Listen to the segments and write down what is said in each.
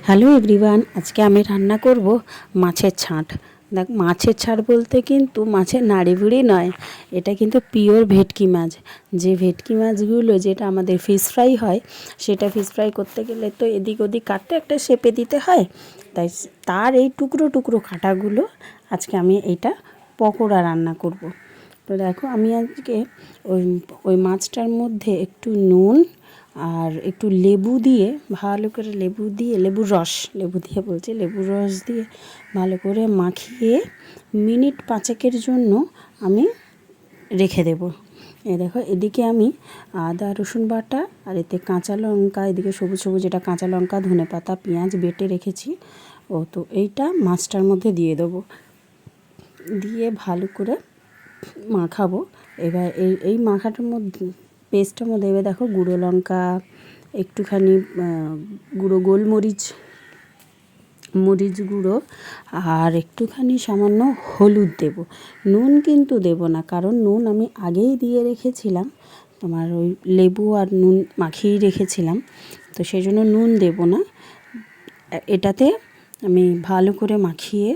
Hello everyone, আজকে আমি রান্না করব মাছের ছাঁট। দেখ, মাছের ছাঁট বলতে কিন্তু মাছের নাড়িভুড়ি নয়, এটা কিন্তু পিওর ভেটকি মাছ। যে ভেটকি মাছগুলো যেটা আমাদের ফিশ ফ্রাই হয়, সেটা ফিশ ফ্রাই করতে গেলে তো এদিক ওদিক কাটতে একটা শেপে দিতে হয়, তাই তার এই টুকরো টুকরো কাটাগুলো আজকে আমি এইটা পকোড়া রান্না করব। তো দেখো, আমি আজকে ওই ওই মাছটার মধ্যে একটু নুন আর একটু লেবু দিয়ে, ভালো করে লেবুর রস দিয়ে ভালো করে মাখিয়ে মিনিট 5 জন্য আমি রেখে দেব। এই দেখো, এদিকে আমি আদা রসুন বাটা আর এতে কাঁচা লঙ্কা, এদিকে সবুজ সবুজ এটা কাঁচা লঙ্কা, ধনেপাতা, পেঁয়াজ বেটে রেখেছি। তো এইটা মাছটার মধ্যে দিয়ে দেবো, দিয়ে ভালো করে মাখাবো। এবার এই মাখাটার মধ্যে, পেস্টটার মধ্যে এবার দেখো গুঁড়ো লঙ্কা, একটুখানি গুঁড়ো গোলমরিচ, মরিচ গুঁড়ো আর একটুখানি সামান্য হলুদ দেব। নুন কিন্তু দেব না, কারণ নুন আমি আগেই দিয়ে রেখেছিলাম, তোমার ওই লেবু আর নুন মাখিয়েই রেখেছিলাম, তো সেই জন্য নুন দেব না। এটাতে আমি ভালো করে মাখিয়ে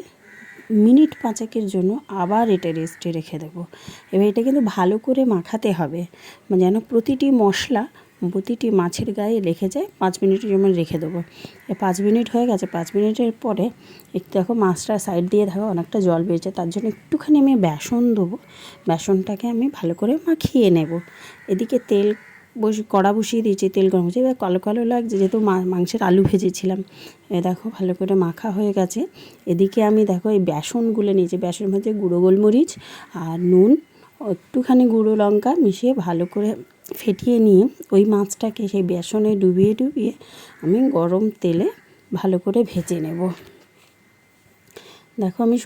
মিনিট 5 জন্য আবার এটা রেস্টে রেখে দেবো। এবার এটা কিন্তু ভালো করে মাখাতে হবে, যেন প্রতিটি মশলা প্রতিটি মাছের গায়ে লেগে যায়। 5 মিনিটের জন্য রেখে দেবো। 5 মিনিট হয়ে গেছে। 5 মিনিটের পরে একটু দেখো, মাছটা সাইড দিয়ে দেখো অনেকটা জল বেরিয়েছে, তার জন্য একটুখানি আমি বেসন দেবো। বেসনটাকে আমি ভালো করে মাখিয়ে নেব। এদিকে কড়া বসিয়ে দিয়েছি, তেল গরম হচ্ছে। এবার কালো কালো লাগছে, যেহেতু মাংসের আলু ভেজেছিলাম। দেখো ভালো করে মাখা হয়ে গেছে। এদিকে আমি দেখো এই বেসন গুলে নিয়েছি, বেসনের মধ্যে গুঁড়ো গোলমরিচ আর নুন, একটুখানি গুঁড়ো লঙ্কা মিশিয়ে ভালো করে ফেটিয়ে নিয়ে ওই মাছটাকে সেই বেসনে ডুবিয়ে ডুবিয়ে আমি গরম তেলে ভালো করে ভেজে নেব। দেখো, আমি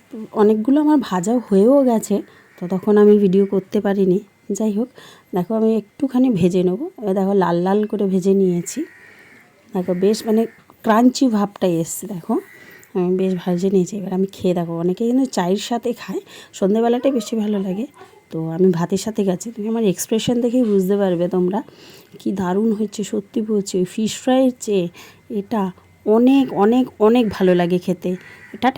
অনেকগুলো আমার ভাজা হয়েও গেছে, তো তখন আমি ভিডিও করতে পারিনি। যাই হোক, দেখো আমি একটুখানি ভেজে নেবো। এবার দেখো লাল লাল করে ভেজে নিয়েছি। দেখো বেশ ক্রাঞ্চি ভাবটাই এসছে। দেখো আমি বেশ ভেজে নিয়েছি। এবার আমি খেয়ে দেখো, অনেকে কিন্তু চায়ের সাথে খায়, সন্ধেবেলাটাই বেশি ভালো লাগে, তো আমি ভাতের সাথে গেছি। তুমি আমার এক্সপ্রেশন দেখেই বুঝতে পারবে তোমরা কি দারুণ হচ্ছে। সত্যি বলছি, ওই ফিশ ফ্রাইয়ের চেয়ে এটা অনেক অনেক অনেক ভালো লাগে খেতে। এটা